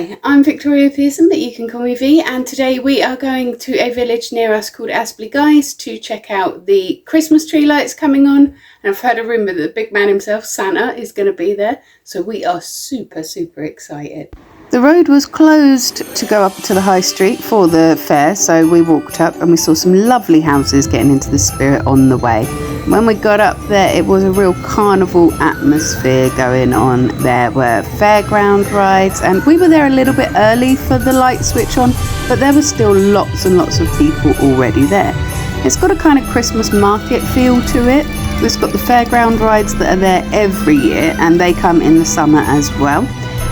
Hi, I'm Victoria Pearson, but you can call me V, and today we are going to a village near us called Aspley Guys to check out the Christmas tree lights coming on. And I've heard a rumour that the big man himself, Santa, is going to be there, so we are super excited. The road was closed to go up to the high street for the fair, so we walked up and we saw some lovely houses getting into the spirit on the way. When we got up there, it was a real carnival atmosphere going on. There were fairground rides, and we were there a little bit early for the light switch on, but there were still lots and lots of people already there. It's got a kind of Christmas market feel to it. It's got the fairground rides that are there every year, and they come in the summer as well.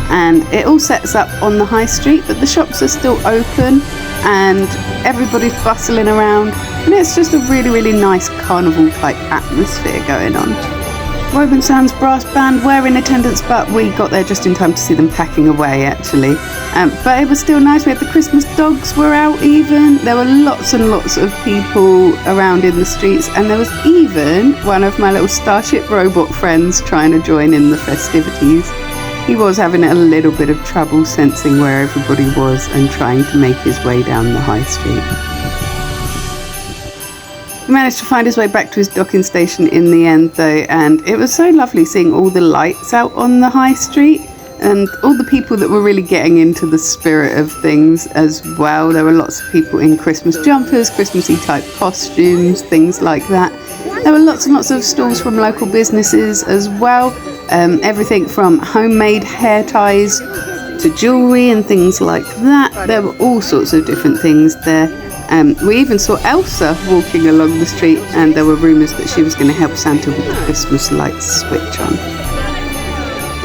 And it all sets up on the high street, but the shops are still open and everybody's bustling around, and it's just a really nice carnival type atmosphere going on. Woburn Sands brass band were in attendance, but we got there just in time to see them packing away actually. But it was still nice. We had the Christmas dogs were out even. There were lots and lots of people around in the streets, and there was even one of my little Starship robot friends trying to join in the festivities. He was having a little bit of trouble sensing where everybody was and trying to make his way down the high street. He managed to find his way back to his docking station in the end though, and it was so lovely seeing all the lights out on the high street and all the people that were really getting into the spirit of things as well. There were lots of people in Christmas jumpers, Christmassy type costumes, things like that. There were lots and lots of stalls from local businesses as well. Everything from homemade hair ties to jewellery and things like that. There were all sorts of different things there. We even saw Elsa walking along the street, and there were rumours that she was going to help Santa with the Christmas lights switch on.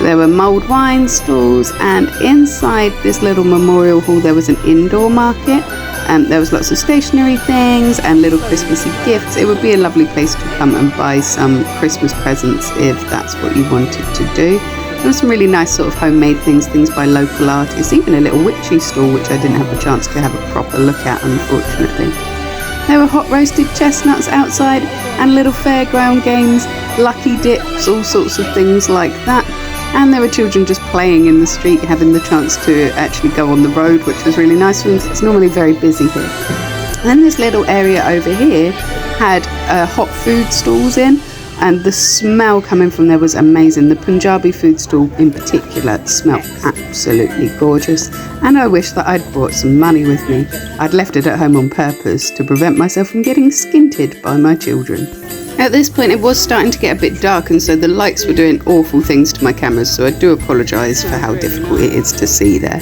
There were mulled wine stalls, and inside this little memorial hall there was an indoor market. There was lots of stationery things and little Christmassy gifts. It would be a lovely place to come and buy some Christmas presents if that's what you wanted to do. There were some really nice sort of homemade things by local artists, even a little witchy stall which I didn't have a chance to have a proper look at unfortunately. There were hot roasted chestnuts outside and little fairground games, lucky dips, all sorts of things like that. And there were children just playing in the street, having the chance to actually go on the road, which was really nice for them. It's normally very busy here. And then this little area over here had hot food stalls in, and the smell coming from there was amazing. The Punjabi food stall in particular smelled absolutely gorgeous, and I wish that I'd brought some money with me. I'd left it at home on purpose to prevent myself from getting skinted by my children. At this point it was starting to get a bit dark, and so the lights were doing awful things to my cameras, so I do apologise for how difficult it is to see there.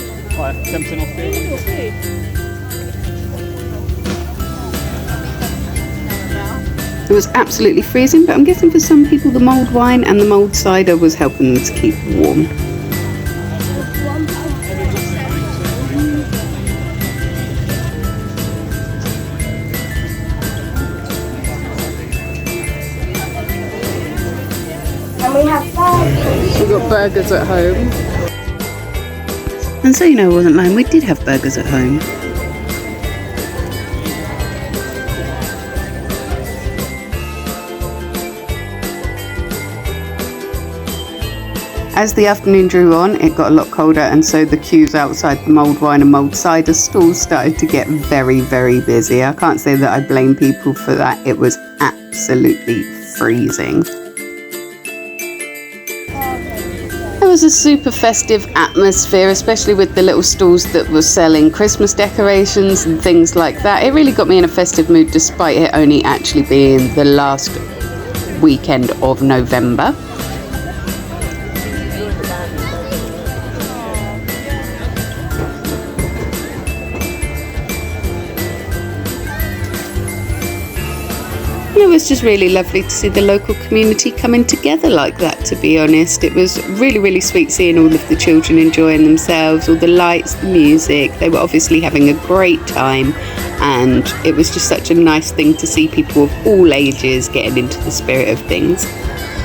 It was absolutely freezing, but I'm guessing for some people the mulled wine and the mulled cider was helping them to keep warm. We have burgers. We've got burgers at home. And so you know I wasn't lying, we did have burgers at home. As the afternoon drew on, it got a lot colder, and so the queues outside the mulled wine and mulled cider stalls started to get very busy. I can't say that I blame people for that. It was absolutely freezing. It was a super festive atmosphere, especially with the little stalls that were selling Christmas decorations and things like that. It really got me in a festive mood despite it only actually being the last weekend of November. It was just really lovely to see the local community coming together like that, to be honest. It was really sweet seeing all of the children enjoying themselves, all the lights, the music. They were obviously having a great time, and it was just such a nice thing to see people of all ages getting into the spirit of things.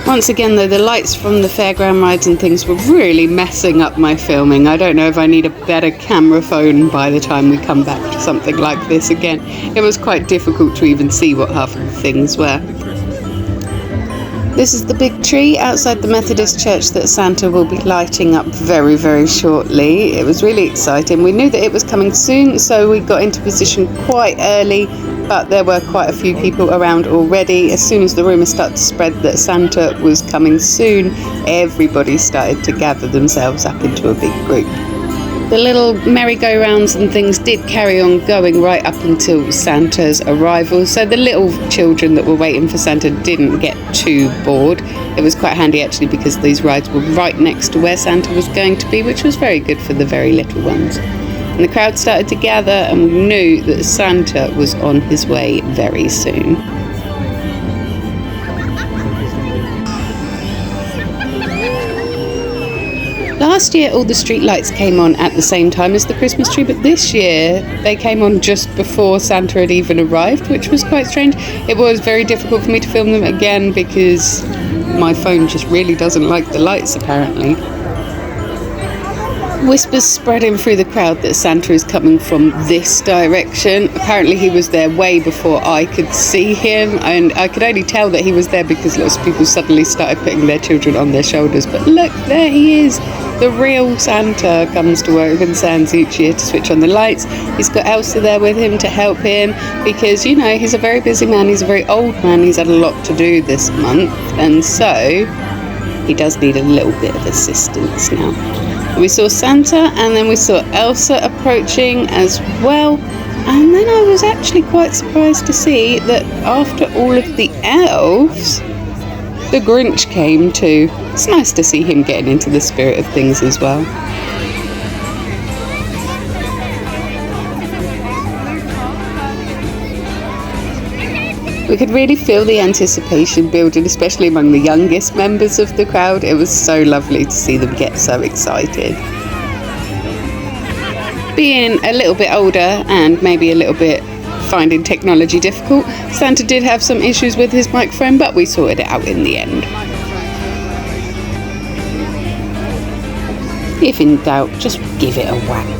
Once again though, the lights from the fairground rides and things were really messing up my filming. I don't know if I need a better camera phone by the time we come back to something like this again. It was quite difficult to even see what half of the things were. This is the big tree outside the Methodist church that Santa will be lighting up very, very shortly. It was really exciting. We knew that it was coming soon, so we got into position quite early, but there were quite a few people around already. As soon as the rumour started to spread that Santa was coming soon, everybody started to gather themselves up into a big group. The little merry-go-rounds and things did carry on going right up until Santa's arrival, so the little children that were waiting for Santa didn't get too bored. It was quite handy actually because these rides were right next to where Santa was going to be, which was very good for the very little ones. And the crowd started to gather and we knew that Santa was on his way very soon. Last year all the street lights came on at the same time as the Christmas tree, but this year they came on just before Santa had even arrived, which was quite strange. It was very difficult for me to film them again because my phone just really doesn't like the lights apparently. Whispers spreading through the crowd that Santa is coming from this direction. Apparently he was there way before I could see him, and I could only tell that he was there because lots of people suddenly started putting their children on their shoulders. But look, there he is. The real Santa comes to Woburn Sands each year to switch on the lights. He's got Elsa there with him to help him because, you know, he's a very busy man. He's a very old man. He's had a lot to do this month, and so he does need a little bit of assistance now. We saw Santa and then we saw Elsa approaching as well, and then I was actually quite surprised to see that after all of the elves, the Grinch came too. It's nice to see him getting into the spirit of things as well. We could really feel the anticipation building, especially among the youngest members of the crowd. It was so lovely to see them get so excited. Being a little bit older and maybe a little bit finding technology difficult, Santa did have some issues with his microphone, but we sorted it out in the end. If in doubt, just give it a whack.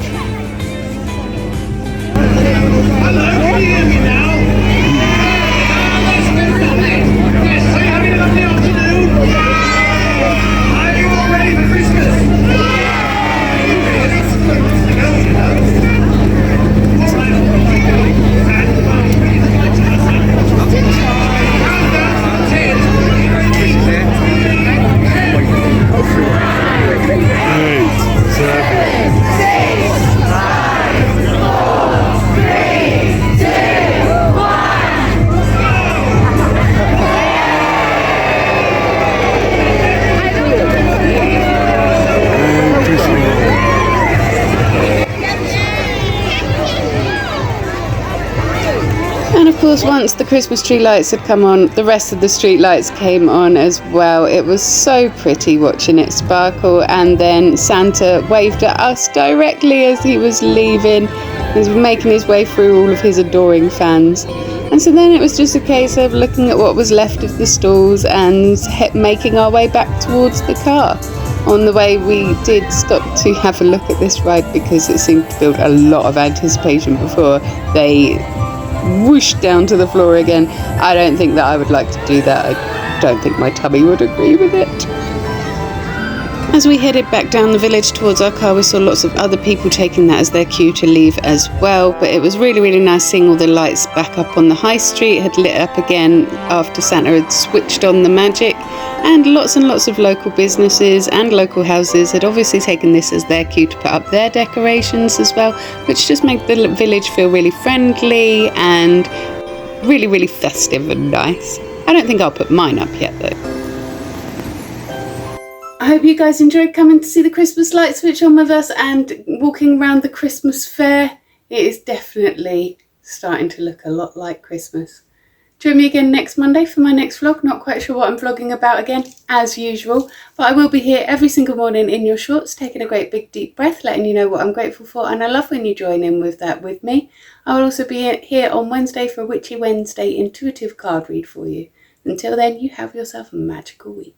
Of course, once the Christmas tree lights had come on, the rest of the street lights came on as well. It was so pretty watching it sparkle, and then Santa waved at us directly as he was leaving. He was making his way through all of his adoring fans. And so then it was just a case of looking at what was left of the stalls and making our way back towards the car. On the way we did stop to have a look at this ride because it seemed to build a lot of anticipation before they whooshed down to the floor again. I don't think that I would like to do that. I don't think my tummy would agree with it. As we headed back down the village towards our car, we saw lots of other people taking that as their cue to leave as well. But it was really, really nice seeing all the lights back up on the high street, had lit up again after Santa had switched on the magic. And lots of local businesses and local houses had obviously taken this as their cue to put up their decorations as well, which just made the village feel really friendly and really, really festive and nice. I don't think I'll put mine up yet though. I hope you guys enjoyed coming to see the Christmas light switch on with us and walking around the Christmas fair. It is definitely starting to look a lot like Christmas. Join me again next Monday for my next vlog. Not quite sure what I'm vlogging about again, as usual, but I will be here every single morning in your shorts, taking a great big deep breath, letting you know what I'm grateful for, and I love when you join in with that with me. I will also be here on Wednesday for a Witchy Wednesday intuitive card read for you. Until then, you have yourself a magical week.